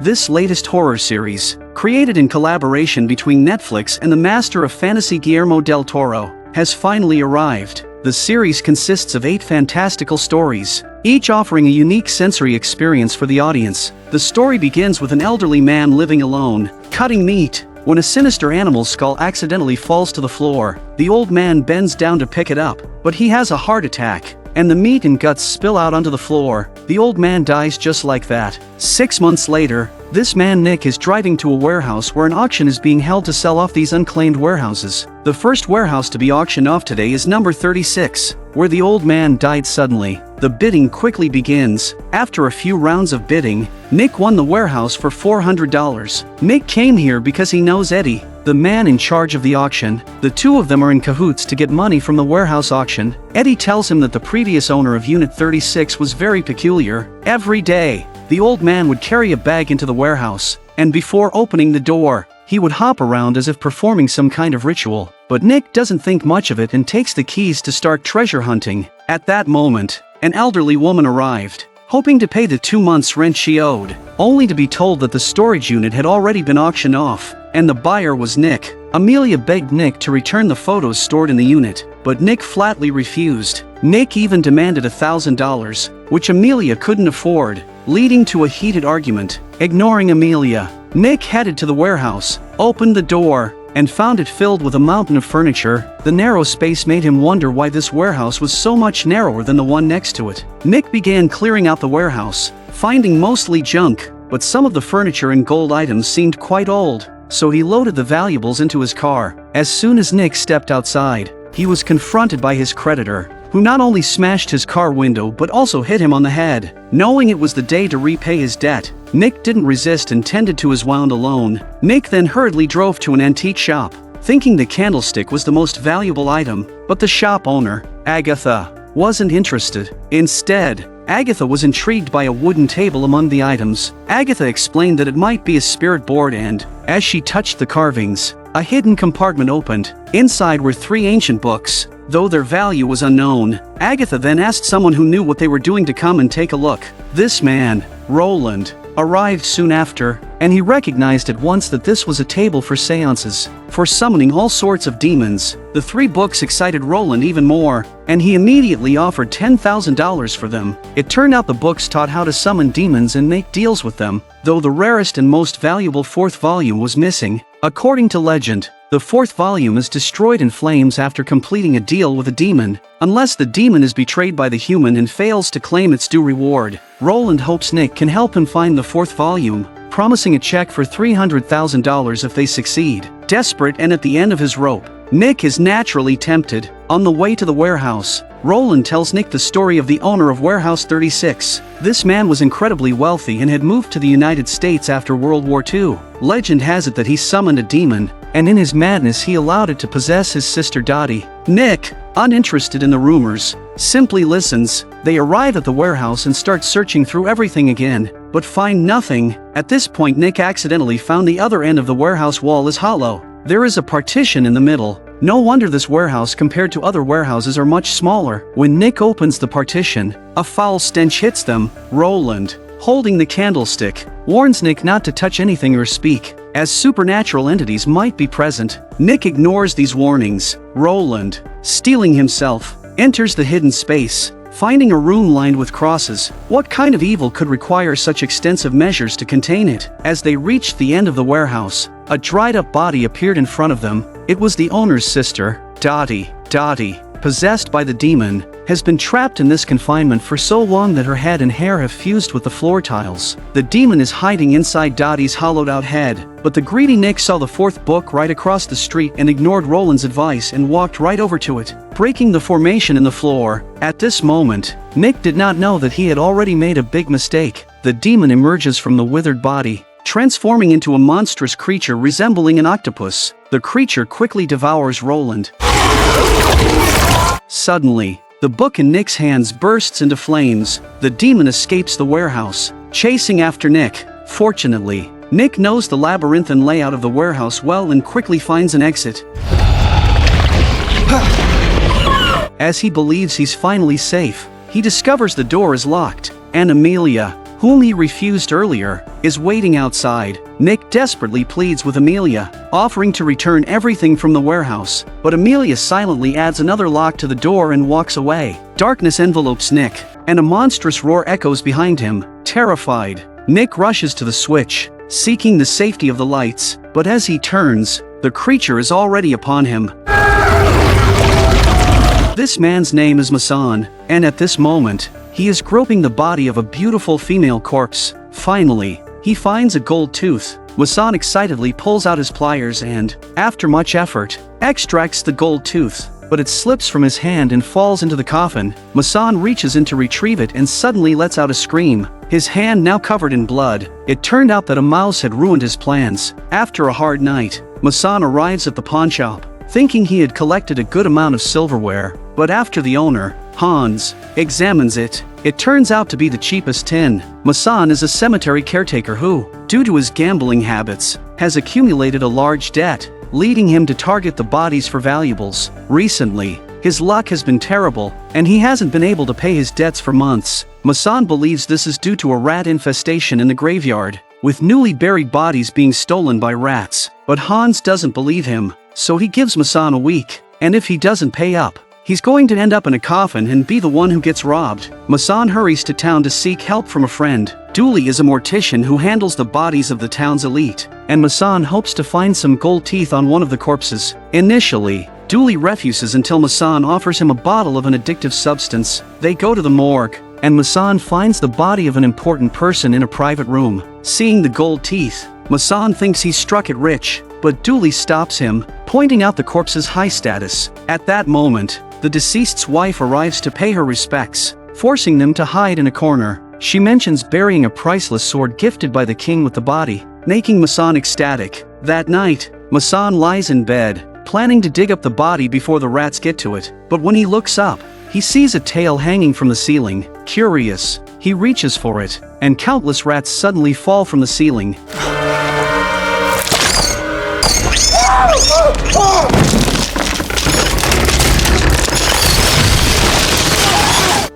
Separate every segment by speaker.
Speaker 1: This latest horror series, created in collaboration between Netflix and the master of fantasy Guillermo del Toro, has finally arrived. The series consists of 8 fantastical stories, each offering a unique sensory experience for the audience. The story begins with an elderly man living alone, cutting meat. When a sinister animal skull accidentally falls to the floor, the old man bends down to pick it up, but he has a heart attack, and the meat and guts spill out onto the floor. The old man dies just like that. 6 months later, this man Nick is driving to a warehouse where an auction is being held to sell off these unclaimed warehouses. The first warehouse to be auctioned off today is number 36, where the old man died suddenly. The bidding quickly begins. After a few rounds of bidding, Nick won the warehouse for $400. Nick came here because he knows Eddie, the man in charge of the auction. The two of them are in cahoots to get money from the warehouse auction. Eddie tells him that the previous owner of Unit 36 was very peculiar. Every day, the old man would carry a bag into the warehouse, and before opening the door, he would hop around as if performing some kind of ritual. But Nick doesn't think much of it and takes the keys to start treasure hunting. At that moment, an elderly woman arrived, hoping to pay the 2 months' rent she owed, only to be told that the storage unit had already been auctioned off, and the buyer was Nick. Amelia begged Nick to return the photos stored in the unit, but Nick flatly refused. Nick even demanded $1,000, which Amelia couldn't afford, leading to a heated argument. Ignoring Amelia, Nick headed to the warehouse, opened the door, and found it filled with a mountain of furniture. The narrow space made him wonder why this warehouse was so much narrower than the one next to it. Nick began clearing out the warehouse, finding mostly junk, but some of the furniture and gold items seemed quite old, so he loaded the valuables into his car. As soon as Nick stepped outside, he was confronted by his creditor, who not only smashed his car window but also hit him on the head. Knowing it was the day to repay his debt, Nick didn't resist and tended to his wound alone. Nick then hurriedly drove to an antique shop, thinking the candlestick was the most valuable item, but the shop owner, Agatha, wasn't interested. Instead, Agatha was intrigued by a wooden table among the items. Agatha explained that it might be a spirit board and, as she touched the carvings, a hidden compartment opened. Inside were 3 ancient books, though their value was unknown. Agatha then asked someone who knew what they were doing to come and take a look. This man, Roland, arrived soon after, and he recognized at once that this was a table for seances, for summoning all sorts of demons. The 3 books excited Roland even more, and he immediately offered $10,000 for them. It turned out the books taught how to summon demons and make deals with them, though the rarest and most valuable 4th volume was missing. According to legend, the 4th volume is destroyed in flames after completing a deal with a demon, unless the demon is betrayed by the human and fails to claim its due reward. Roland hopes Nick can help him find the 4th volume, promising a check for $300,000 if they succeed. Desperate and at the end of his rope, Nick is naturally tempted. On the way to the warehouse, Roland tells Nick the story of the owner of Warehouse 36. This man was incredibly wealthy and had moved to the United States after World War II. Legend has it that he summoned a demon, and in his madness he allowed it to possess his sister Dottie. Nick, uninterested in the rumors, simply listens. They arrive at the warehouse and start searching through everything again, but find nothing. At this point Nick accidentally found the other end of the warehouse wall is hollow. There is a partition in the middle. No wonder this warehouse compared to other warehouses are much smaller. When Nick opens the partition, a foul stench hits them. Roland, holding the candlestick, warns Nick not to touch anything or speak, as supernatural entities might be present. Nick ignores these warnings. Roland, steeling himself, enters the hidden space, finding a room lined with crosses. What kind of evil could require such extensive measures to contain it? As they reached the end of the warehouse, a dried-up body appeared in front of them. It was the owner's sister, Dottie. Dottie, possessed by the demon, has been trapped in this confinement for so long that her head and hair have fused with the floor tiles. The demon is hiding inside Dottie's hollowed-out head, but the greedy Nick saw the 4th book right across the street and ignored Roland's advice and walked right over to it, breaking the formation in the floor. At this moment, Nick did not know that he had already made a big mistake. The demon emerges from the withered body, transforming into a monstrous creature resembling an octopus. The creature quickly devours Roland. Suddenly, the book in Nick's hands bursts into flames. The demon escapes the warehouse, chasing after Nick. Fortunately, Nick knows the labyrinthine layout of the warehouse well and quickly finds an exit. As he believes he's finally safe, he discovers the door is locked, and Amelia, whom he refused earlier, is waiting outside. Nick desperately pleads with Amelia, offering to return everything from the warehouse, but Amelia silently adds another lock to the door and walks away. Darkness envelopes Nick, and a monstrous roar echoes behind him. Terrified, Nick rushes to the switch, seeking the safety of the lights, but as he turns, the creature is already upon him. This man's name is Masan, and at this moment, he is groping the body of a beautiful female corpse. Finally, he finds a gold tooth. Masan excitedly pulls out his pliers and, after much effort, extracts the gold tooth, but it slips from his hand and falls into the coffin. Masan reaches in to retrieve it and suddenly lets out a scream, his hand now covered in blood. It turned out that a mouse had ruined his plans. After a hard night, Masan arrives at the pawnshop, thinking he had collected a good amount of silverware, but after the owner, Hans, examines it, it turns out to be the cheapest tin. Masan is a cemetery caretaker who, due to his gambling habits, has accumulated a large debt, leading him to target the bodies for valuables. Recently, his luck has been terrible, and he hasn't been able to pay his debts for months. Masan believes this is due to a rat infestation in the graveyard, with newly buried bodies being stolen by rats. But Hans doesn't believe him, so he gives Masan a week, and if he doesn't pay up, he's going to end up in a coffin and be the one who gets robbed. Masan hurries to town to seek help from a friend. Dooley is a mortician who handles the bodies of the town's elite, and Masan hopes to find some gold teeth on one of the corpses. Initially, Dooley refuses until Masan offers him a bottle of an addictive substance. They go to the morgue, and Masan finds the body of an important person in a private room. Seeing the gold teeth, Masan thinks he's struck it rich, but Dooley stops him, pointing out the corpse's high status. At that moment, the deceased's wife arrives to pay her respects, forcing them to hide in a corner. She mentions burying a priceless sword gifted by the king with the body, making Masan ecstatic. That night, Masan lies in bed, planning to dig up the body before the rats get to it, but when he looks up, he sees a tail hanging from the ceiling. Curious, he reaches for it, and countless rats suddenly fall from the ceiling.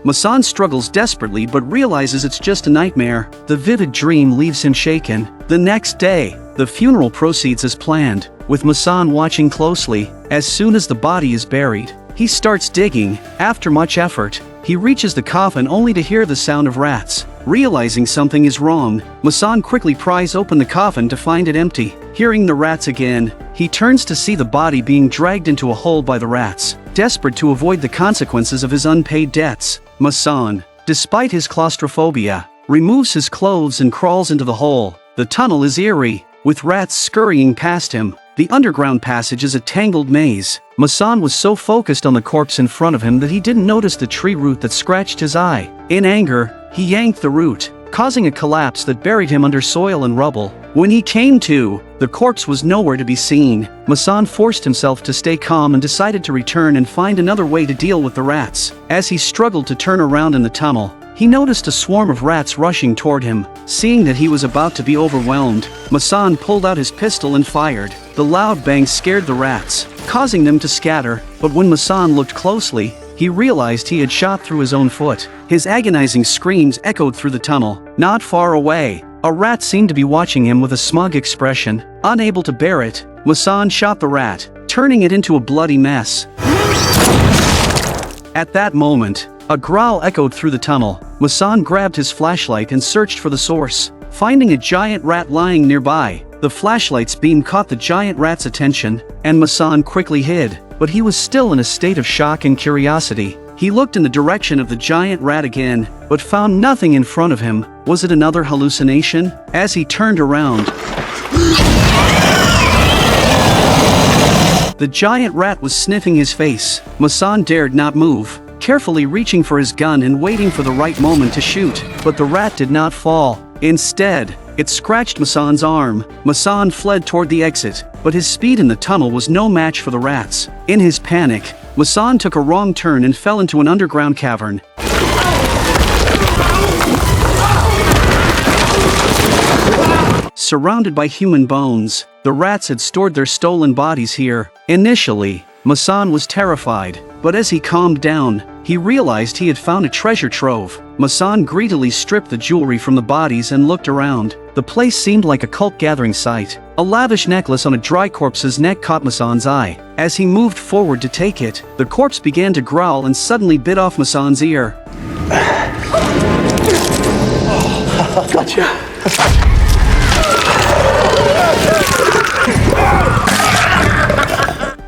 Speaker 1: Masan struggles desperately but realizes it's just a nightmare. The vivid dream leaves him shaken. The next day, the funeral proceeds as planned, with Masan watching closely. As soon as the body is buried, he starts digging. After much effort, he reaches the coffin only to hear the sound of rats. Realizing something is wrong, Masan quickly pries open the coffin to find it empty. Hearing the rats again, he turns to see the body being dragged into a hole by the rats. Desperate to avoid the consequences of his unpaid debts, Masan, despite his claustrophobia, removes his clothes and crawls into the hole. The tunnel is eerie, with rats scurrying past him. The underground passage is a tangled maze. Masan was so focused on the corpse in front of him that he didn't notice the tree root that scratched his eye. In anger, he yanked the root, causing a collapse that buried him under soil and rubble. When he came to, the corpse was nowhere to be seen. Masan forced himself to stay calm and decided to return and find another way to deal with the rats. As he struggled to turn around in the tunnel, he noticed a swarm of rats rushing toward him. Seeing that he was about to be overwhelmed, Masan pulled out his pistol and fired. The loud bang scared the rats, causing them to scatter, but when Masan looked closely, he realized he had shot through his own foot. His agonizing screams echoed through the tunnel. Not far away, a rat seemed to be watching him with a smug expression. Unable to bear it, Masan shot the rat, turning it into a bloody mess. At that moment, a growl echoed through the tunnel. Masan grabbed his flashlight and searched for the source. Finding a giant rat lying nearby, the flashlight's beam caught the giant rat's attention, and Masan quickly hid, but he was still in a state of shock and curiosity. He looked in the direction of the giant rat again, but found nothing in front of him. Was it another hallucination? As he turned around, the giant rat was sniffing his face. Masan dared not move, carefully reaching for his gun and waiting for the right moment to shoot, but the rat did not fall. Instead, it scratched Masan's arm. Masan fled toward the exit, but his speed in the tunnel was no match for the rats. In his panic, Masan took a wrong turn and fell into an underground cavern. Surrounded by human bones, the rats had stored their stolen bodies here. Initially, Masan was terrified, But as he calmed down, he realized he had found a treasure trove. Masan greedily stripped the jewelry from the bodies and looked around. The place seemed like a cult gathering site. A lavish necklace on a dry corpse's neck caught Masan's eye. As he moved forward to take it, the corpse began to growl and suddenly bit off Masan's ear.
Speaker 2: Gotcha.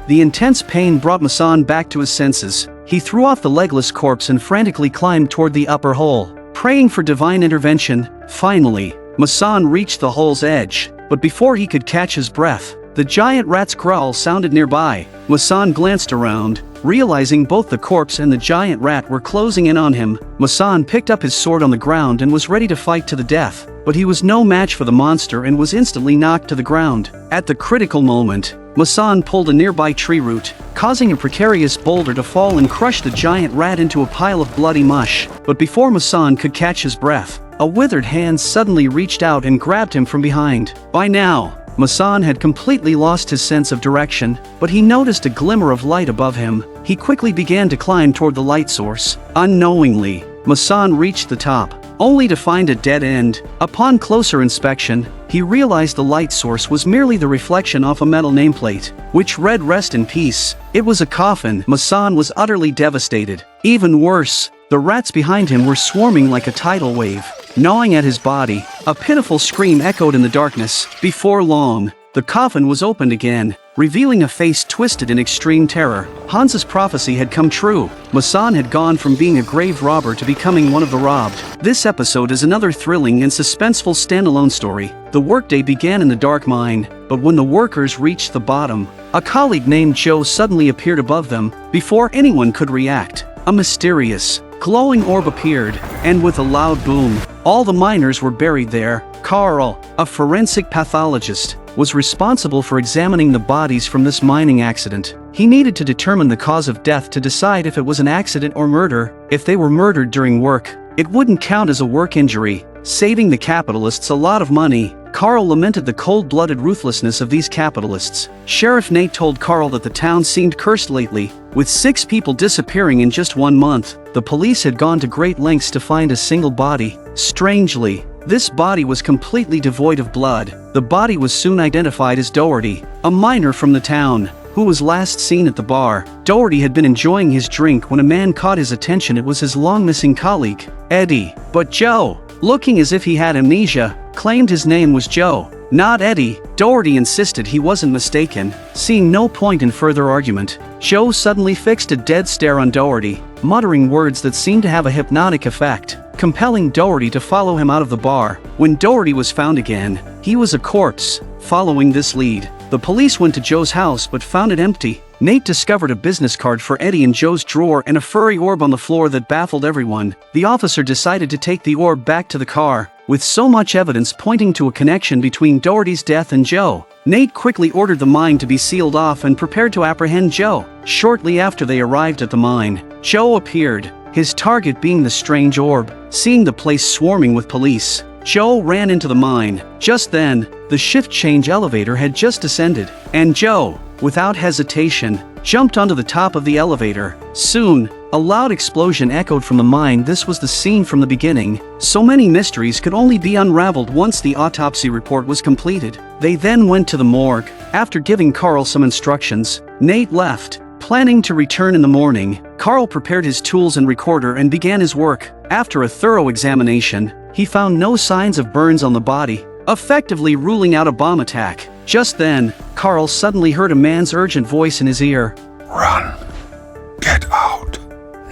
Speaker 1: The intense pain brought Masan back to his senses. He threw off the legless corpse and frantically climbed toward the upper hole, praying for divine intervention. Finally, Masan reached the hole's edge, but before he could catch his breath, the giant rat's growl sounded nearby. Masan glanced around, realizing both the corpse and the giant rat were closing in on him. Masan picked up his sword on the ground and was ready to fight to the death, but he was no match for the monster and was instantly knocked to the ground. At the critical moment, Masan pulled a nearby tree root, causing a precarious boulder to fall and crush the giant rat into a pile of bloody mush. But before Masan could catch his breath, a withered hand suddenly reached out and grabbed him from behind. By now, Masan had completely lost his sense of direction, but he noticed a glimmer of light above him. He quickly began to climb toward the light source. Unknowingly, Masan reached the top, only to find a dead end. Upon closer inspection, he realized the light source was merely the reflection off a metal nameplate, which read "Rest in Peace." It was a coffin. Masan was utterly devastated. Even worse, the rats behind him were swarming like a tidal wave, gnawing at his body. A pitiful scream echoed in the darkness. Before long, the coffin was opened again, revealing a face twisted in extreme terror. Hans's prophecy had come true. Masan had gone from being a grave robber to becoming one of the robbed. This episode is another thrilling and suspenseful standalone story. The workday began in the dark mine, but when the workers reached the bottom, a colleague named Joe suddenly appeared above them. Before anyone could react, a mysterious, glowing orb appeared, and with a loud boom, all the miners were buried there. Carl, a forensic pathologist, was responsible for examining the bodies from this mining accident. He needed to determine the cause of death to decide if it was an accident or murder. If they were murdered during work, it wouldn't count as a work injury, saving the capitalists a lot of money. Carl lamented the cold-blooded ruthlessness of these capitalists. Sheriff Nate told Carl that the town seemed cursed lately, with 6 people disappearing in just 1 month. The police had gone to great lengths to find a single body. Strangely, this body was completely devoid of blood. The body was soon identified as Doherty, a miner from the town, who was last seen at the bar. Doherty had been enjoying his drink when a man caught his attention. It was his long-missing colleague, Eddie. But Joe, looking as if he had amnesia, claimed his name was Joe, not Eddie. Doherty insisted he wasn't mistaken. Seeing no point in further argument, Joe suddenly fixed a dead stare on Doherty, muttering words that seemed to have a hypnotic effect, compelling Doherty to follow him out of the bar. When Doherty was found again, he was a corpse. Following this lead, the police went to Joe's house but found it empty. Nate discovered a business card for Eddie in Joe's drawer and a furry orb on the floor that baffled everyone. The officer decided to take the orb back to the car, with so much evidence pointing to a connection between Doherty's death and Joe. Nate quickly ordered the mine to be sealed off and prepared to apprehend Joe. Shortly after they arrived at the mine, Joe appeared, his target being the strange orb. Seeing the place swarming with police, Joe ran into the mine. Just then, the shift change elevator had just descended, and Joe, without hesitation, jumped onto the top of the elevator. Soon, a loud explosion echoed from the mine. This was the scene from the beginning. So many mysteries could only be unraveled once the autopsy report was completed. They then went to the morgue. After giving Carl some instructions, Nate left, planning to return in the morning. Carl prepared his tools and recorder and began his work. After a thorough examination, he found no signs of burns on the body, effectively ruling out a bomb attack. Just then, Carl suddenly heard a man's urgent voice in his ear.
Speaker 3: Run. Get out.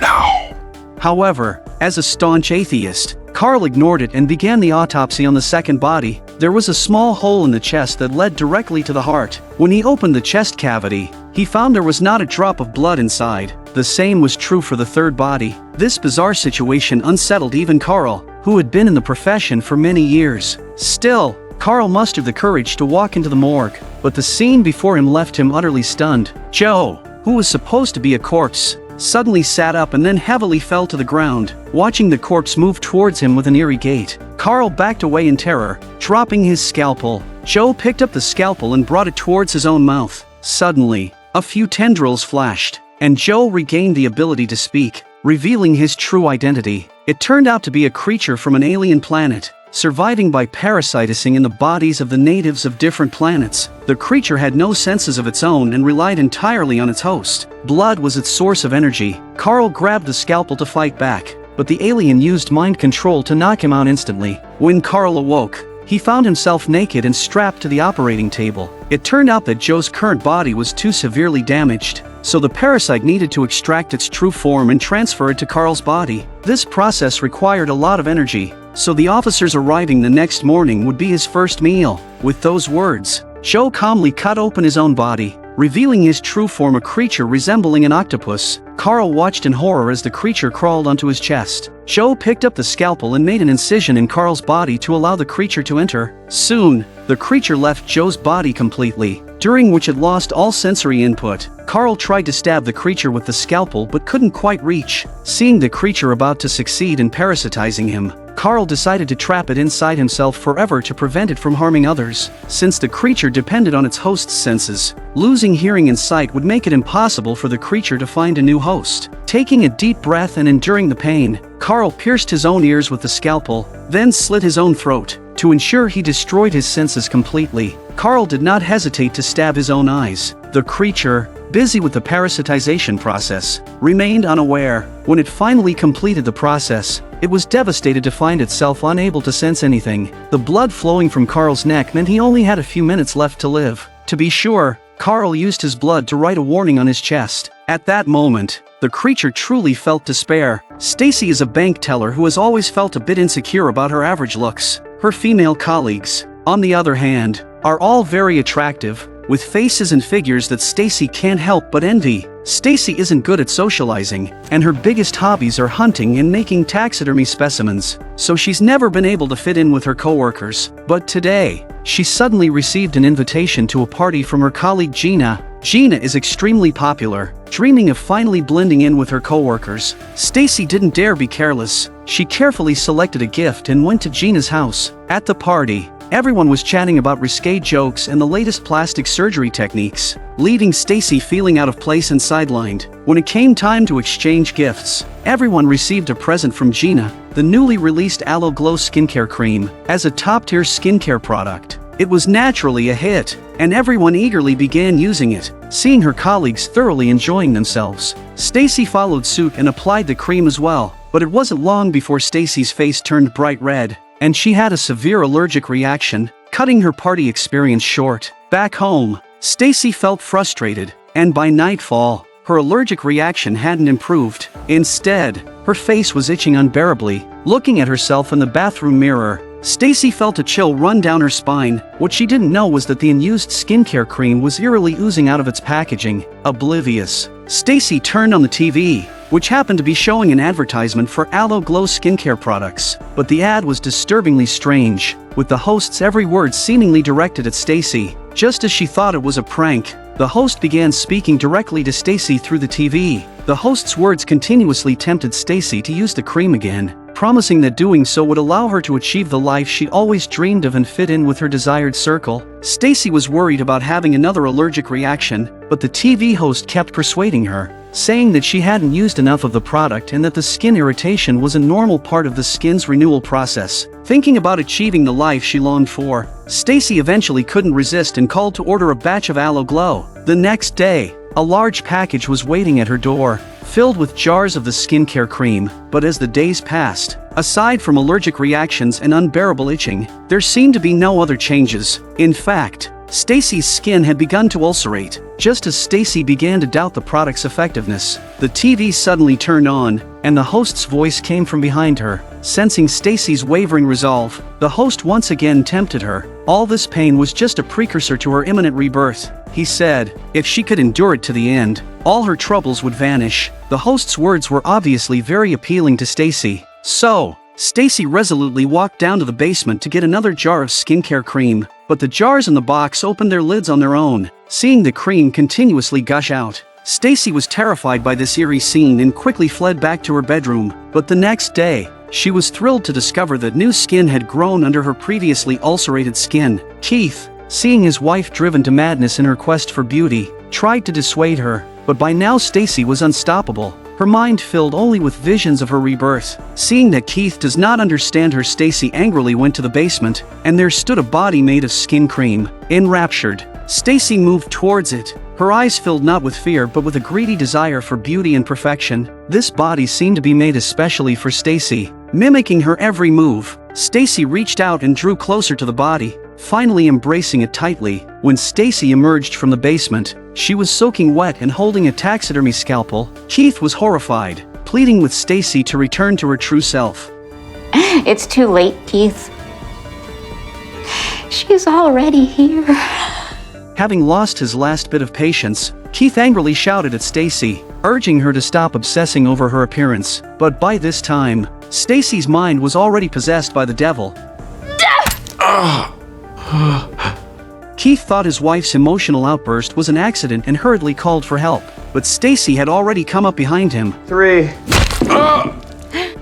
Speaker 3: Now.
Speaker 1: However, as a staunch atheist, Carl ignored it and began the autopsy on the second body. There was a small hole in the chest that led directly to the heart. When he opened the chest cavity, he found there was not a drop of blood inside. The same was true for the third body. This bizarre situation unsettled even Carl, who had been in the profession for many years. Still, Carl mustered the courage to walk into the morgue, but the scene before him left him utterly stunned. Joe, who was supposed to be a corpse, suddenly sat up and then heavily fell to the ground, watching the corpse move towards him with an eerie gait. Carl backed away in terror, dropping his scalpel. Joe picked up the scalpel and brought it towards his own mouth. Suddenly, a few tendrils flashed, and Joe regained the ability to speak, revealing his true identity. It turned out to be a creature from an alien planet, surviving by parasitising in the bodies of the natives of different planets. The creature had no senses of its own and relied entirely on its host. Blood was its source of energy. Carl grabbed the scalpel to fight back, but the alien used mind control to knock him out instantly. When Carl awoke, he found himself naked and strapped to the operating table. It turned out that Joe's current body was too severely damaged, so the parasite needed to extract its true form and transfer it to Carl's body. This process required a lot of energy, so the officers arriving the next morning would be his first meal. With those words, Joe calmly cut open his own body, revealing his true form, a creature resembling an octopus. Carl watched in horror as the creature crawled onto his chest. Joe picked up the scalpel and made an incision in Carl's body to allow the creature to enter. Soon, the creature left Joe's body completely, during which it lost all sensory input. Carl tried to stab the creature with the scalpel but couldn't quite reach. Seeing the creature about to succeed in parasitizing him, Carl decided to trap it inside himself forever to prevent it from harming others. Since the creature depended on its host's senses, losing hearing and sight would make it impossible for the creature to find a new host. Taking a deep breath and enduring the pain, Carl pierced his own ears with the scalpel, then slit his own throat. To ensure he destroyed his senses completely, Carl did not hesitate to stab his own eyes. The creature, busy with the parasitization process, remained unaware. When it finally completed the process, it was devastated to find itself unable to sense anything. The blood flowing from Carl's neck meant he only had a few minutes left to live. To be sure, Carl used his blood to write a warning on his chest. At that moment, the creature truly felt despair. Stacy is a bank teller who has always felt a bit insecure about her average looks. Her female colleagues, on the other hand, are all very attractive, with faces and figures that Stacy can't help but envy. Stacy isn't good at socializing, and her biggest hobbies are hunting and making taxidermy specimens, so she's never been able to fit in with her coworkers. But today, she suddenly received an invitation to a party from her colleague Gina. Gina is extremely popular, dreaming of finally blending in with her coworkers. Stacy didn't dare be careless. She carefully selected a gift and went to Gina's house. At the party, everyone was chatting about risque jokes and the latest plastic surgery techniques, leaving Stacy feeling out of place and sidelined. When it came time to exchange gifts, everyone received a present from Gina, the newly released Aloe Glow skincare cream. As a top-tier skincare product, it was naturally a hit, and everyone eagerly began using it. Seeing her colleagues thoroughly enjoying themselves, Stacy followed suit and applied the cream as well. But it wasn't long before Stacy's face turned bright red, and she had a severe allergic reaction, cutting her party experience short. Back home, Stacy felt frustrated, and by nightfall, her allergic reaction hadn't improved. Instead, her face was itching unbearably. Looking at herself in the bathroom mirror, Stacy felt a chill run down her spine. What she didn't know was that the unused skincare cream was eerily oozing out of its packaging. Oblivious, Stacy turned on the TV, which happened to be showing an advertisement for Aloe Glow skincare products. But the ad was disturbingly strange, with the host's every word seemingly directed at Stacy. Just as she thought it was a prank, the host began speaking directly to Stacy through the TV. The host's words continuously tempted Stacy to use the cream again, promising that doing so would allow her to achieve the life she always dreamed of and fit in with her desired circle. Stacy was worried about having another allergic reaction, but the TV host kept persuading her, saying that she hadn't used enough of the product and that the skin irritation was a normal part of the skin's renewal process. Thinking about achieving the life she longed for, Stacy eventually couldn't resist and called to order a batch of Aloe Glow. The next day, a large package was waiting at her door, filled with jars of the skincare cream. But as the days passed, aside from allergic reactions and unbearable itching, there seemed to be no other changes. In fact, Stacy's skin had begun to ulcerate. Just as Stacy began to doubt the product's effectiveness, the TV suddenly turned on, and the host's voice came from behind her. Sensing Stacy's wavering resolve, the host once again tempted her. All this pain was just a precursor to her imminent rebirth, he said. If she could endure it to the end, all her troubles would vanish. The host's words were obviously very appealing to Stacy. So, Stacy resolutely walked down to the basement to get another jar of skincare cream, but the jars in the box opened their lids on their own, seeing the cream continuously gush out. Stacy was terrified by this eerie scene and quickly fled back to her bedroom. But the next day, she was thrilled to discover that new skin had grown under her previously ulcerated skin. Keith, seeing his wife driven to madness in her quest for beauty, tried to dissuade her, but by now Stacy was unstoppable. Her mind filled only with visions of her rebirth. Seeing that Keith does not understand her, Stacy angrily went to the basement, and there stood a body made of skin cream. Enraptured, Stacy moved towards it, her eyes filled not with fear but with a greedy desire for beauty and perfection. This body seemed to be made especially for Stacy. Mimicking her every move, Stacy reached out and drew closer to the body, finally embracing it tightly. When Stacy emerged from the basement, she was soaking wet and holding a taxidermy scalpel. Keith was horrified, pleading with Stacy to return to her true self.
Speaker 4: It's too late, Keith. She's already here.
Speaker 1: Having lost his last bit of patience, Keith angrily shouted at Stacy, urging her to stop obsessing over her appearance. But by this time, Stacy's mind was already possessed by the devil. Keith thought his wife's emotional outburst was an accident and hurriedly called for help, but Stacy had already come up behind him.
Speaker 2: 3.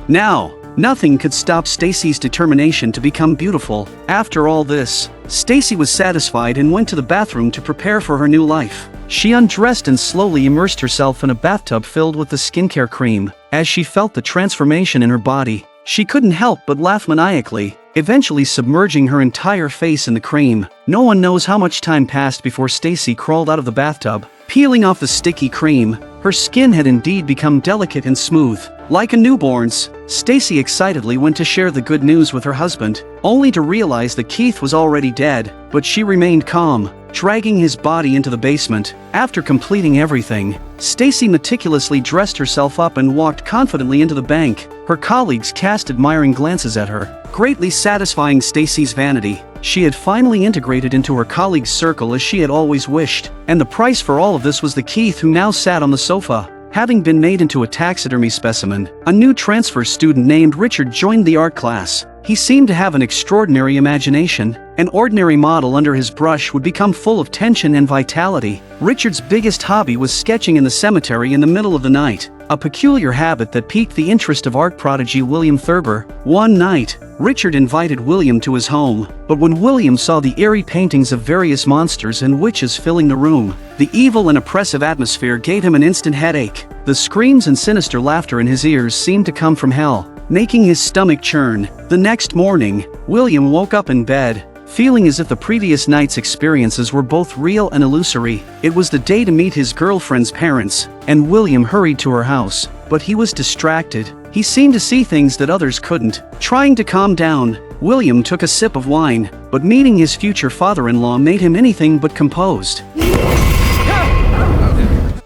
Speaker 1: Now, nothing could stop Stacy's determination to become beautiful. After all this, Stacy was satisfied and went to the bathroom to prepare for her new life. She undressed and slowly immersed herself in a bathtub filled with the skincare cream. As she felt the transformation in her body, she couldn't help but laugh maniacally, eventually submerging her entire face in the cream. No one knows how much time passed before Stacy crawled out of the bathtub. Peeling off the sticky cream, her skin had indeed become delicate and smooth. Like a newborn's, Stacy excitedly went to share the good news with her husband, only to realize that Keith was already dead, but she remained calm, dragging his body into the basement. After completing everything, Stacy meticulously dressed herself up and walked confidently into the bank. Her colleagues cast admiring glances at her, greatly satisfying Stacy's vanity. She had finally integrated into her colleagues' circle as she had always wished, and the price for all of this was the Keith who now sat on the sofa. Having been made into a taxidermy specimen, a new transfer student named Richard joined the art class. He seemed to have an extraordinary imagination. An ordinary model under his brush would become full of tension and vitality. Richard's biggest hobby was sketching in the cemetery in the middle of the night, a peculiar habit that piqued the interest of art prodigy William Thurber. One night, Richard invited William to his home, but when William saw the eerie paintings of various monsters and witches filling the room, the evil and oppressive atmosphere gave him an instant headache. The screams and sinister laughter in his ears seemed to come from hell, making his stomach churn. The next morning, William woke up in bed, feeling as if the previous night's experiences were both real and illusory. It was the day to meet his girlfriend's parents, and William hurried to her house, but he was distracted. He seemed to see things that others couldn't. Trying to calm down, William took a sip of wine, but meeting his future father-in-law made him anything but composed.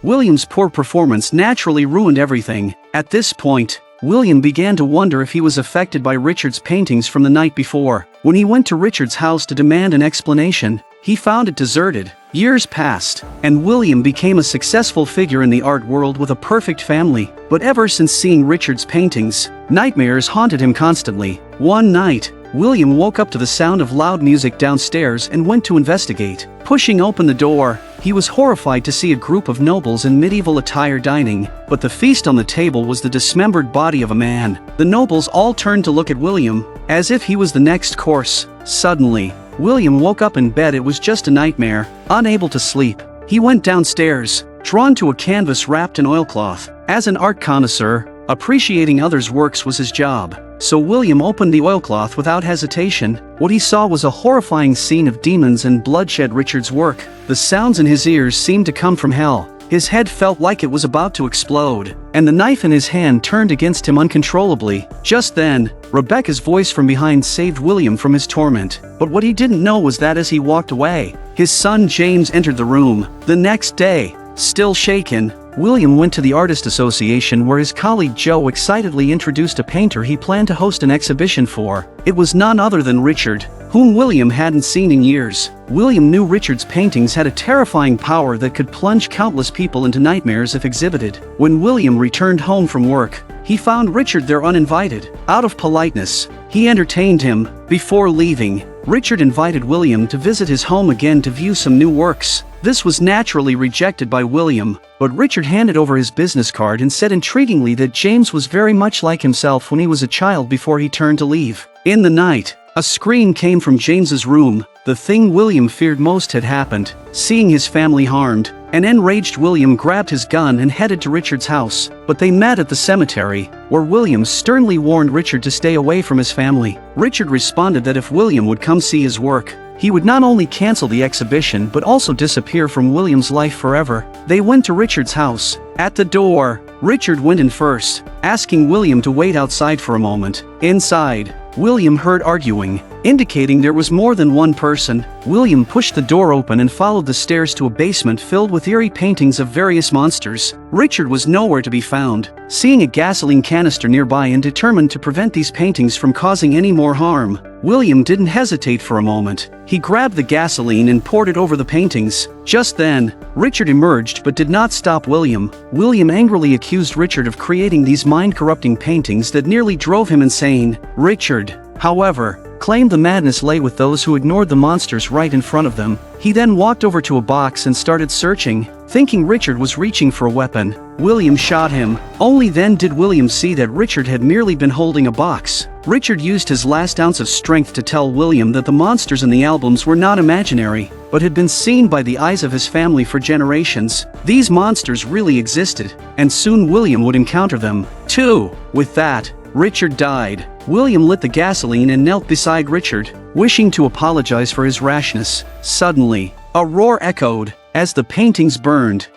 Speaker 1: William's poor performance naturally ruined everything. At this point, William began to wonder if he was affected by Richard's paintings from the night before. When he went to Richard's house to demand an explanation, he found it deserted. Years passed, and William became a successful figure in the art world with a perfect family. But ever since seeing Richard's paintings, nightmares haunted him constantly. One night, William woke up to the sound of loud music downstairs and went to investigate. Pushing open the door, he was horrified to see a group of nobles in medieval attire dining, but the feast on the table was the dismembered body of a man. The nobles all turned to look at William, as if he was the next course. Suddenly, William woke up in bed. It was just a nightmare. Unable to sleep, he went downstairs, drawn to a canvas wrapped in oilcloth. As an art connoisseur, appreciating others' works was his job. So William opened the oilcloth without hesitation. What he saw was a horrifying scene of demons and bloodshed. Richard's work. The sounds in his ears seemed to come from hell. His head felt like it was about to explode, and the knife in his hand turned against him uncontrollably. Just then, Rebecca's voice from behind saved William from his torment. But what he didn't know was that as he walked away, his son James entered the room. The next day, still shaken, William went to the Artist Association where his colleague Joe excitedly introduced a painter he planned to host an exhibition for. It was none other than Richard, whom William hadn't seen in years. William knew Richard's paintings had a terrifying power that could plunge countless people into nightmares if exhibited. When William returned home from work, he found Richard there uninvited. Out of politeness, he entertained him. Before leaving, Richard invited William to visit his home again to view some new works. This was naturally rejected by William, but Richard handed over his business card and said intriguingly that James was very much like himself when he was a child before he turned to leave. In the night, a scream came from James's room. The thing William feared most had happened. Seeing his family harmed, An enraged William grabbed his gun and headed to Richard's house, but they met at the cemetery, where William sternly warned Richard to stay away from his family. Richard responded that if William would come see his work, he would not only cancel the exhibition but also disappear from William's life forever. They went to Richard's house. At the door, Richard went in first, asking William to wait outside for a moment. Inside, William heard arguing, indicating there was more than one person. William pushed the door open and followed the stairs to a basement filled with eerie paintings of various monsters. Richard was nowhere to be found. Seeing a gasoline canister nearby and determined to prevent these paintings from causing any more harm, William didn't hesitate for a moment. He grabbed the gasoline and poured it over the paintings. Just then, Richard emerged but did not stop William. William angrily accused Richard of creating these mind-corrupting paintings that nearly drove him insane. Richard, however, claimed the madness lay with those who ignored the monsters right in front of them. He then walked over to a box and started searching, thinking Richard was reaching for a weapon. William shot him. Only then did William see that Richard had merely been holding a box. Richard used his last ounce of strength to tell William that the monsters in the albums were not imaginary, but had been seen by the eyes of his family for generations. These monsters really existed, and soon William would encounter them, too. With that, Richard died. William lit the gasoline and knelt beside Richard, wishing to apologize for his rashness. Suddenly, a roar echoed as the paintings burned.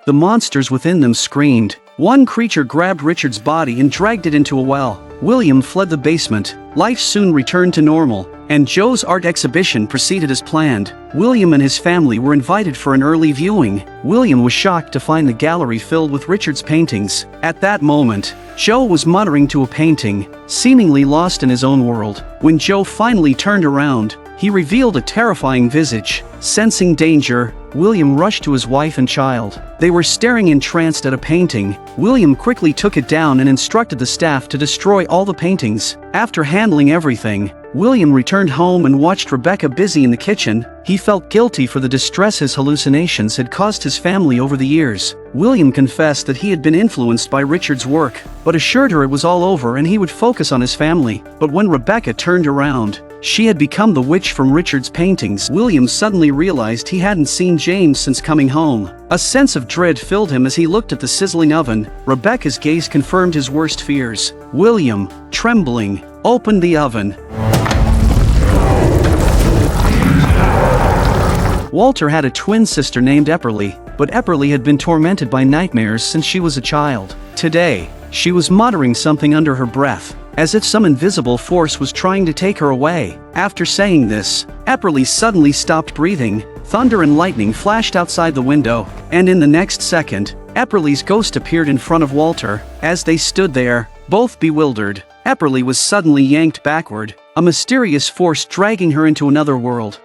Speaker 1: The monsters within them screamed. One creature grabbed Richard's body and dragged it into a well. William fled the basement. Life soon returned to normal, and Joe's art exhibition proceeded as planned. William and his family were invited for an early viewing. William was shocked to find the gallery filled with Richard's paintings. At that moment, Joe was muttering to a painting, seemingly lost in his own world. When Joe finally turned around, he revealed a terrifying visage. Sensing danger, William rushed to his wife and child. They were staring entranced at a painting. William quickly took it down and instructed the staff to destroy all the paintings. After handling everything, William returned home and watched Rebecca busy in the kitchen. He felt guilty for the distress his hallucinations had caused his family over the years. William confessed that he had been influenced by Richard's work, but assured her it was all over and he would focus on his family. But when Rebecca turned around, she had become the witch from Richard's paintings. William suddenly realized he hadn't seen James since coming home. A sense of dread filled him as he looked at the sizzling oven. Rebecca's gaze confirmed his worst fears. William, trembling, opened the oven. Walter had a twin sister named Epperly, but Epperly had been tormented by nightmares since she was a child. Today, she was muttering something under her breath, as if some invisible force was trying to take her away. After saying this, Epperly suddenly stopped breathing. Thunder and lightning flashed outside the window, and in the next second, Epperly's ghost appeared in front of Walter. As they stood there, both bewildered, Epperly was suddenly yanked backward, a mysterious force dragging her into another world.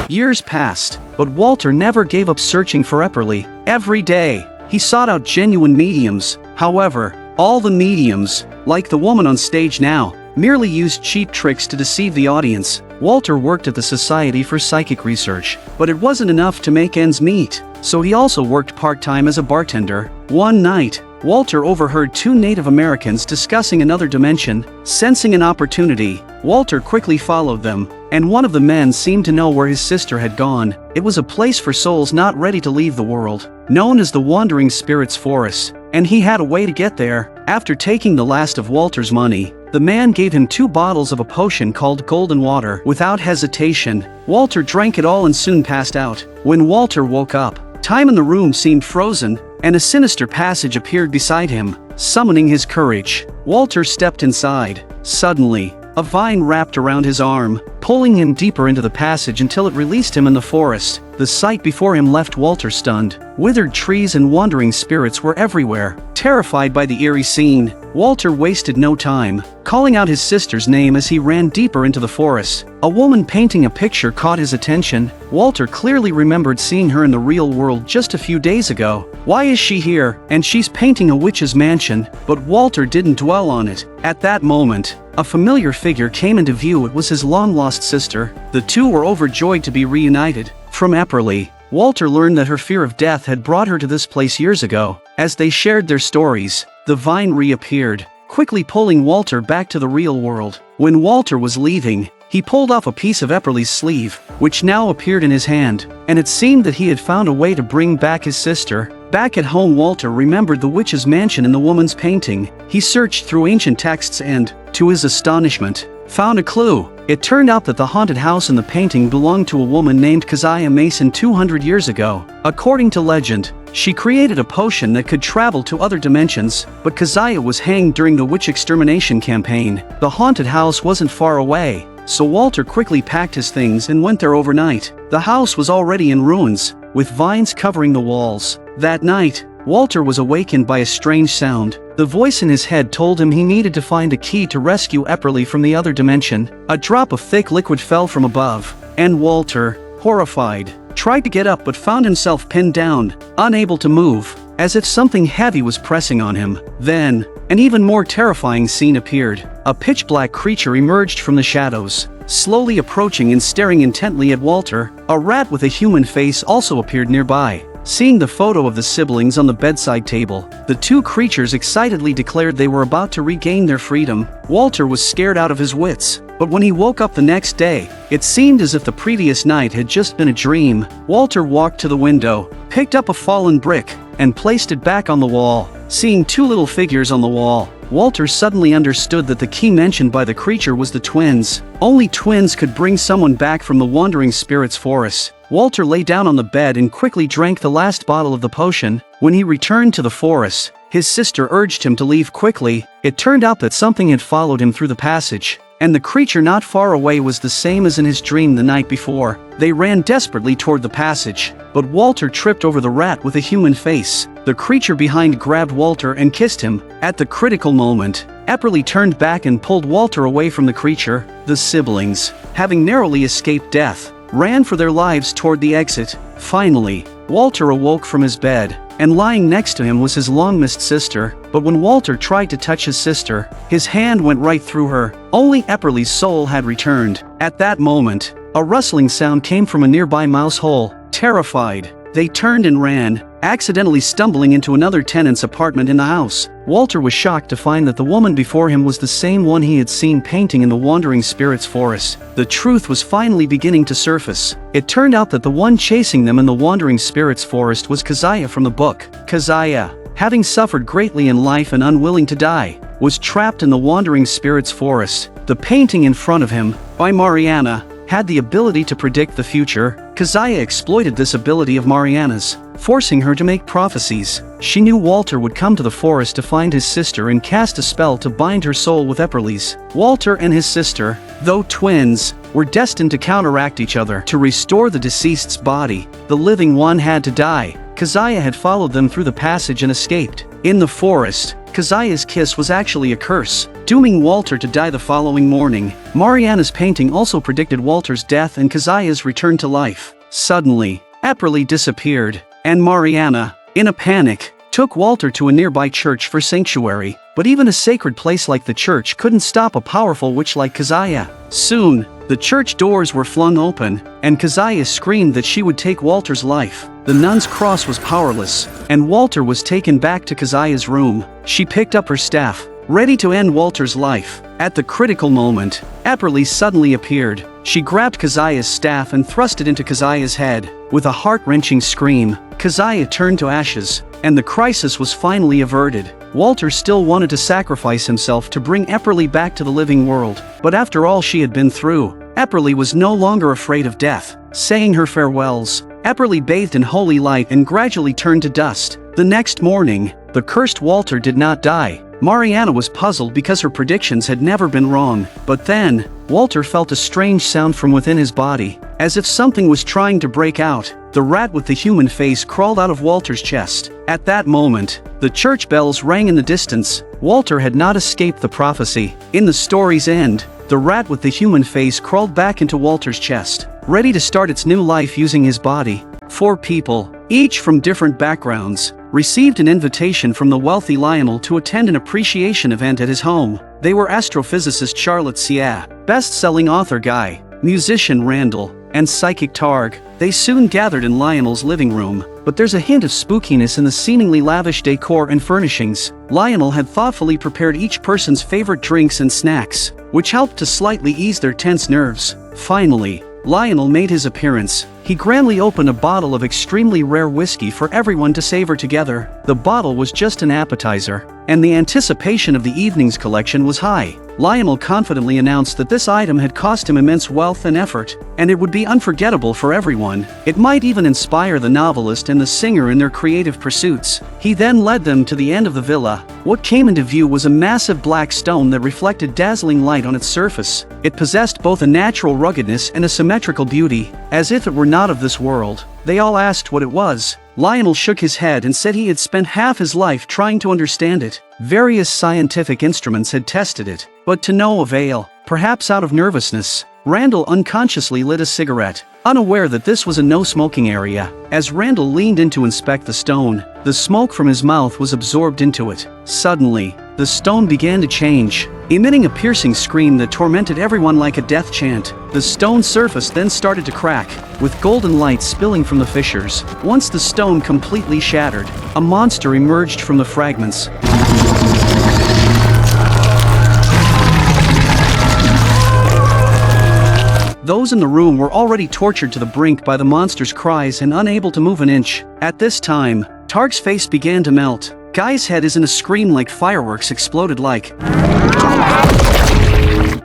Speaker 1: Years passed, but Walter never gave up searching for Epperly. Every day, he sought out genuine mediums. However, all the mediums, like the woman on stage now, merely used cheap tricks to deceive the audience. Walter worked at the Society for Psychic Research, but it wasn't enough to make ends meet, so he also worked part-time as a bartender. One night, Walter overheard two Native Americans discussing another dimension. Sensing an opportunity, Walter quickly followed them, and one of the men seemed to know where his sister had gone. It was a place for souls not ready to leave the world, known as the Wandering Spirits Forest, and he had a way to get there. After taking the last of Walter's money, the man gave him 2 bottles of a potion called Golden Water. Without hesitation, Walter drank it all and soon passed out. When Walter woke up, time in the room seemed frozen, and a sinister passage appeared beside him. Summoning his courage, Walter stepped inside. Suddenly, a vine wrapped around his arm, pulling him deeper into the passage until it released him in the forest. The sight before him left Walter stunned. Withered trees and wandering spirits were everywhere. Terrified by the eerie scene, Walter wasted no time, calling out his sister's name as he ran deeper into the forest. A woman painting a picture caught his attention. Walter clearly remembered seeing her in the real world just a few days ago. Why is she here? And she's painting a witch's mansion. But Walter didn't dwell on it. At that moment, a familiar figure came into view. It was his long-lost sister. The two were overjoyed to be reunited. From Epperly, Walter learned that her fear of death had brought her to this place years ago. As they shared their stories, the vine reappeared, quickly pulling Walter back to the real world. When Walter was leaving, he pulled off a piece of Epperly's sleeve, which now appeared in his hand, and it seemed that he had found a way to bring back his sister. Back at home, Walter remembered the witch's mansion in the woman's painting. He searched through ancient texts and, to his astonishment, found a clue. It turned out that the haunted house in the painting belonged to a woman named Keziah Mason 200 years ago. According to legend, she created a potion that could travel to other dimensions, but Keziah was hanged during the witch extermination campaign. The haunted house wasn't far away, so Walter quickly packed his things and went there overnight. The house was already in ruins, with vines covering the walls. That night, Walter was awakened by a strange sound. The voice in his head told him he needed to find a key to rescue Epperly from the other dimension. A drop of thick liquid fell from above, and Walter, horrified, tried to get up but found himself pinned down, unable to move, as if something heavy was pressing on him. Then, an even more terrifying scene appeared. A pitch-black creature emerged from the shadows, slowly approaching and staring intently at Walter. A rat with a human face also appeared nearby. Seeing the photo of the siblings on the bedside table, the two creatures excitedly declared they were about to regain their freedom. Walter was scared out of his wits, but when he woke up the next day, it seemed as if the previous night had just been a dream. Walter walked to the window, picked up a fallen brick, and placed it back on the wall. Seeing two little figures on the wall, Walter suddenly understood that the key mentioned by the creature was the twins. Only twins could bring someone back from the wandering spirits forest. Walter lay down on the bed and quickly drank the last bottle of the potion. When he returned to the forest, his sister urged him to leave quickly. It turned out that something had followed him through the passage, and the creature not far away was the same as in his dream the night before. They ran desperately toward the passage, but Walter tripped over the rat with a human face. The creature behind grabbed Walter and kissed him. At the critical moment, Epperly turned back and pulled Walter away from the creature. The siblings, having narrowly escaped death, ran for their lives toward the exit. Finally, Walter awoke from his bed, and lying next to him was his long-missed sister. But when Walter tried to touch his sister, his hand went right through her. Only Epperly's soul had returned. At that moment, a rustling sound came from a nearby mouse hole. Terrified, they turned and ran, accidentally stumbling into another tenant's apartment in the house. Walter was shocked to find that the woman before him was the same one he had seen painting in the wandering spirits forest. The truth was finally beginning to surface. It turned out that the one chasing them in the wandering spirits forest was Keziah from the book. Keziah, having suffered greatly in life and unwilling to die, was trapped in the wandering spirits forest. The painting in front of him, by Mariana, had the ability to predict the future. Keziah exploited this ability of Mariana's, forcing her to make prophecies. She knew Walter would come to the forest to find his sister and cast a spell to bind her soul with Epperly's. Walter and his sister, though twins, were destined to counteract each other. To restore the deceased's body, the living one had to die. Keziah had followed them through the passage and escaped. In the forest, Keziah's kiss was actually a curse, dooming Walter to die the following morning. Mariana's painting also predicted Walter's death and Keziah's return to life. Suddenly, Epperly disappeared, and Mariana, in a panic, took Walter to a nearby church for sanctuary. But even a sacred place like the church couldn't stop a powerful witch like Keziah. Soon, the church doors were flung open, and Keziah screamed that she would take Walter's life. The nun's cross was powerless, and Walter was taken back to Keziah's room. She picked up her staff, ready to end Walter's life. At the critical moment, Epperly suddenly appeared. She grabbed Keziah's staff and thrust it into Keziah's head. With a heart-wrenching scream, Keziah turned to ashes, and the crisis was finally averted. Walter still wanted to sacrifice himself to bring Epperly back to the living world, but after all she had been through, Epperly was no longer afraid of death. Saying her farewells, Epperly bathed in holy light and gradually turned to dust. The next morning, the cursed Walter did not die. Mariana was puzzled because her predictions had never been wrong. But then, Walter felt a strange sound from within his body, as if something was trying to break out. The rat with the human face crawled out of Walter's chest. At that moment, the church bells rang in the distance. Walter had not escaped the prophecy. In the story's end, the rat with the human face crawled back into Walter's chest, ready to start its new life using his body. 4 people, each from different backgrounds, received an invitation from the wealthy Lionel to attend an appreciation event at his home. They were astrophysicist Charlotte Sia, best-selling author Guy, musician Randall, and psychic Targ. They soon gathered in Lionel's living room. but there's a hint of spookiness in the seemingly lavish decor and furnishings. Lionel had thoughtfully prepared each person's favorite drinks and snacks, which helped to slightly ease their tense nerves. Finally, Lionel made his appearance. He grandly opened a bottle of extremely rare whiskey for everyone to savor together. The bottle was just an appetizer, and the anticipation of the evening's collection was high. Lionel confidently announced that this item had cost him immense wealth and effort, and it would be unforgettable for everyone. It might even inspire the novelist and the singer in their creative pursuits. He then led them to the end of the villa. What came into view was a massive black stone that reflected dazzling light on its surface. It possessed both a natural ruggedness and a symmetrical beauty, as if it were not of this world. They all asked what it was. Lionel shook his head and said he had spent half his life trying to understand it. Various scientific instruments had tested it, but to no avail. Perhaps out of nervousness, Randall unconsciously lit a cigarette, unaware that this was a no-smoking area. As Randall leaned in to inspect the stone, the smoke from his mouth was absorbed into it. Suddenly, the stone began to change, emitting a piercing scream that tormented everyone like a death chant. The stone's surface then started to crack, with golden light spilling from the fissures. Once the stone completely shattered, a monster emerged from the fragments. Those in the room were already tortured to the brink by the monster's cries and unable to move an inch. At this time, Tark's face began to melt. Guy's head is in a scream like fireworks exploded like.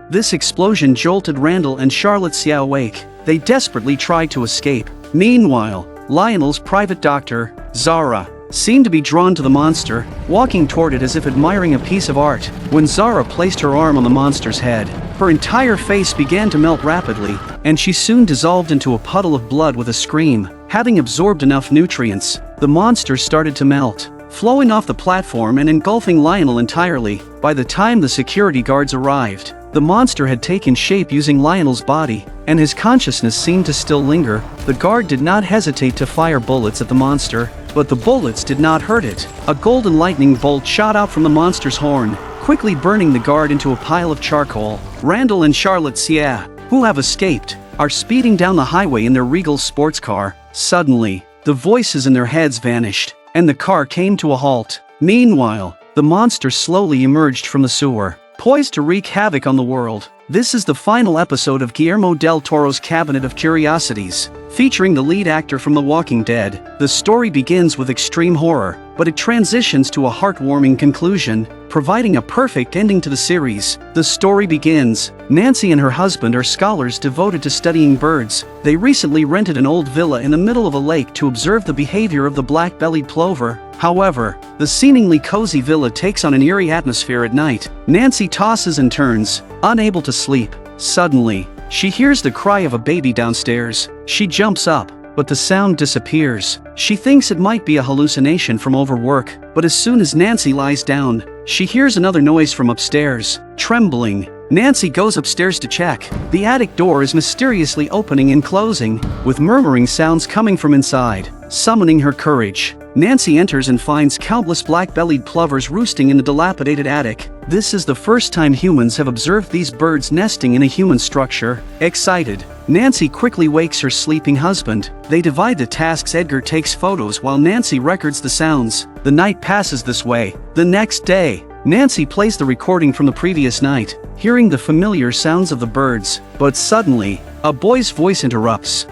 Speaker 1: This explosion jolted Randall and Charlotte Xia awake. They desperately tried to escape. Meanwhile, Lionel's private doctor, Zara, seemed to be drawn to the monster, walking toward it as if admiring a piece of art. When Zara placed her arm on the monster's head, her entire face began to melt rapidly, and she soon dissolved into a puddle of blood with a scream. Having absorbed enough nutrients, the monster started to melt, flowing off the platform and engulfing Lionel entirely. By the time the security guards arrived, the monster had taken shape using Lionel's body, and his consciousness seemed to still linger. The guard did not hesitate to fire bullets at the monster, but the bullets did not hurt it. A golden lightning bolt shot out from the monster's horn, quickly burning the guard into a pile of charcoal. Randall and Charlotte Xia, who have escaped, are speeding down the highway in their regal sports car. Suddenly, the voices in their heads vanished, and the car came to a halt. Meanwhile, the monster slowly emerged from the sewer, poised to wreak havoc on the world. This is the final episode of Guillermo del Toro's Cabinet of Curiosities, featuring the lead actor from The Walking Dead. The story begins with extreme horror, but it transitions to a heartwarming conclusion, providing a perfect ending to the series. The story begins. Nancy and her husband are scholars devoted to studying birds. They recently rented an old villa in the middle of a lake to observe the behavior of the black-bellied plover. However, the seemingly cozy villa takes on an eerie atmosphere at night. Nancy tosses and turns, unable to sleep. Suddenly, she hears the cry of a baby downstairs. She jumps up, but the sound disappears. She thinks it might be a hallucination from overwork, but as soon as Nancy lies down, she hears another noise from upstairs. Trembling, Nancy goes upstairs to check. The attic door is mysteriously opening and closing, with murmuring sounds coming from inside. Summoning her courage, Nancy enters and finds countless black-bellied plovers roosting in the dilapidated attic. This is the first time humans have observed these birds nesting in a human structure. Excited, Nancy quickly wakes her sleeping husband. They divide the tasks. Edgar takes photos while Nancy records the sounds. The night passes this way. The next day, Nancy plays the recording from the previous night, hearing the familiar sounds of the birds. But suddenly, a boy's voice interrupts,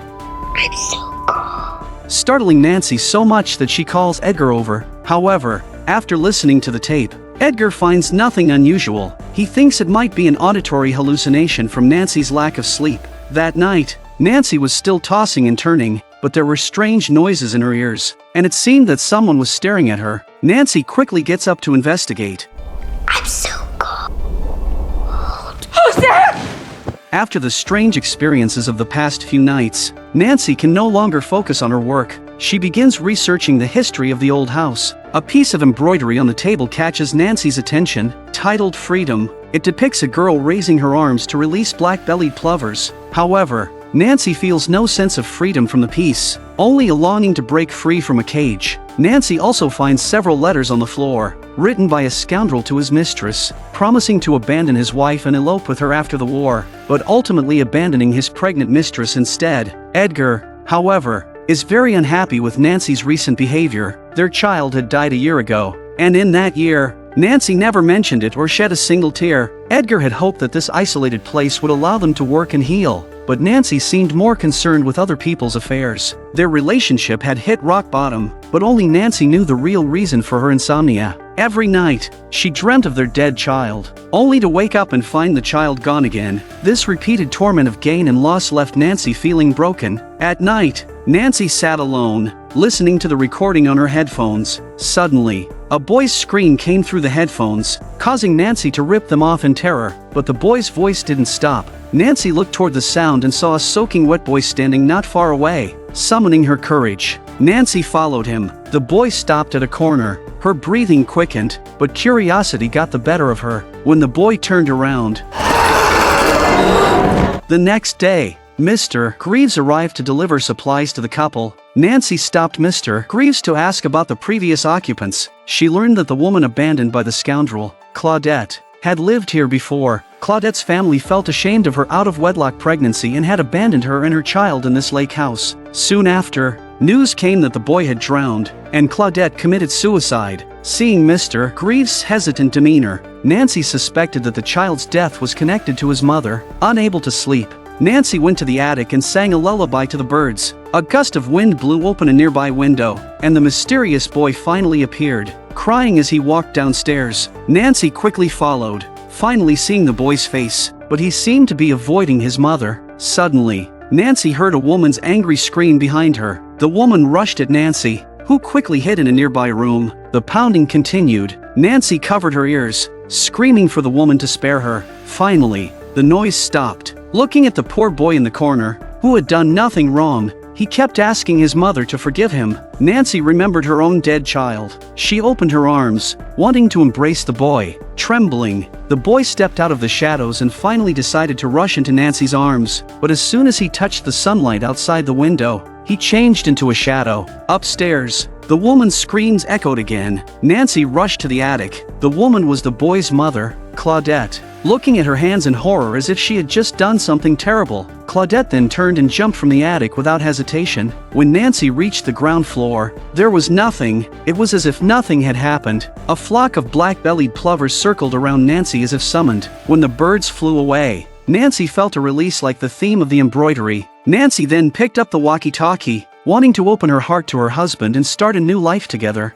Speaker 1: startling Nancy so much that she calls Edgar over. However, after listening to the tape, Edgar finds nothing unusual. He thinks it might be an auditory hallucination from Nancy's lack of sleep. That night, Nancy was still tossing and turning, but there were strange noises in her ears, and it seemed that someone was staring at her. Nancy quickly gets up to investigate.
Speaker 4: I'm so cold.
Speaker 2: Who's there?
Speaker 1: After the strange experiences of the past few nights, Nancy can no longer focus on her work. She begins researching the history of the old house. A piece of embroidery on the table catches Nancy's attention, titled Freedom. It depicts a girl raising her arms to release black-bellied plovers. However, Nancy feels no sense of freedom from the piece, only a longing to break free from a cage. Nancy also finds several letters on the floor, written by a scoundrel to his mistress, promising to abandon his wife and elope with her after the war, but ultimately abandoning his pregnant mistress instead. Edgar, however, is very unhappy with Nancy's recent behavior. Their child had died a year ago, and in that year, Nancy never mentioned it or shed a single tear. Edgar had hoped that this isolated place would allow them to work and heal, but Nancy seemed more concerned with other people's affairs. Their relationship had hit rock bottom, but only Nancy knew the real reason for her insomnia. Every night, she dreamt of their dead child, only to wake up and find the child gone again. This repeated torment of gain and loss left Nancy feeling broken. At night, Nancy sat alone, listening to the recording on her headphones. Suddenly, a boy's scream came through the headphones, causing Nancy to rip them off in terror, but the boy's voice didn't stop. Nancy looked toward the sound and saw a soaking wet boy standing not far away. Summoning her courage, Nancy followed him. The boy stopped at a corner. Her breathing quickened, but curiosity got the better of her. When the boy turned around, the next day, Mr. Greaves arrived to deliver supplies to the couple. Nancy stopped Mr. Greaves to ask about the previous occupants. She learned that the woman abandoned by the scoundrel, Claudette, had lived here before. Claudette's family felt ashamed of her out-of-wedlock pregnancy and had abandoned her and her child in this lake house. Soon after, news came that the boy had drowned, and Claudette committed suicide. Seeing Mr. Greaves' hesitant demeanor, Nancy suspected that the child's death was connected to his mother. Unable to sleep, Nancy went to the attic and sang a lullaby to the birds. A gust of wind blew open a nearby window, and the mysterious boy finally appeared, crying as he walked downstairs. Nancy quickly followed, finally seeing the boy's face, but he seemed to be avoiding his mother. Suddenly, Nancy heard a woman's angry scream behind her. The woman rushed at Nancy, who quickly hid in a nearby room. The pounding continued. Nancy covered her ears, screaming for the woman to spare her. Finally, the noise stopped. Looking at the poor boy in the corner, who had done nothing wrong, he kept asking his mother to forgive him. Nancy remembered her own dead child. She opened her arms, wanting to embrace the boy. Trembling, the boy stepped out of the shadows and finally decided to rush into Nancy's arms. But as soon as he touched the sunlight outside the window, he changed into a shadow. Upstairs, the woman's screams echoed again. Nancy rushed to the attic. The woman was the boy's mother, Claudette, looking at her hands in horror as if she had just done something terrible. Claudette then turned and jumped from the attic without hesitation. When Nancy reached the ground floor, there was nothing. It was as if nothing had happened. A flock of black-bellied plovers circled around Nancy as if summoned. When the birds flew away, Nancy felt a release like the theme of the embroidery. Nancy then picked up the walkie-talkie, wanting to open her heart to her husband and start a new life together.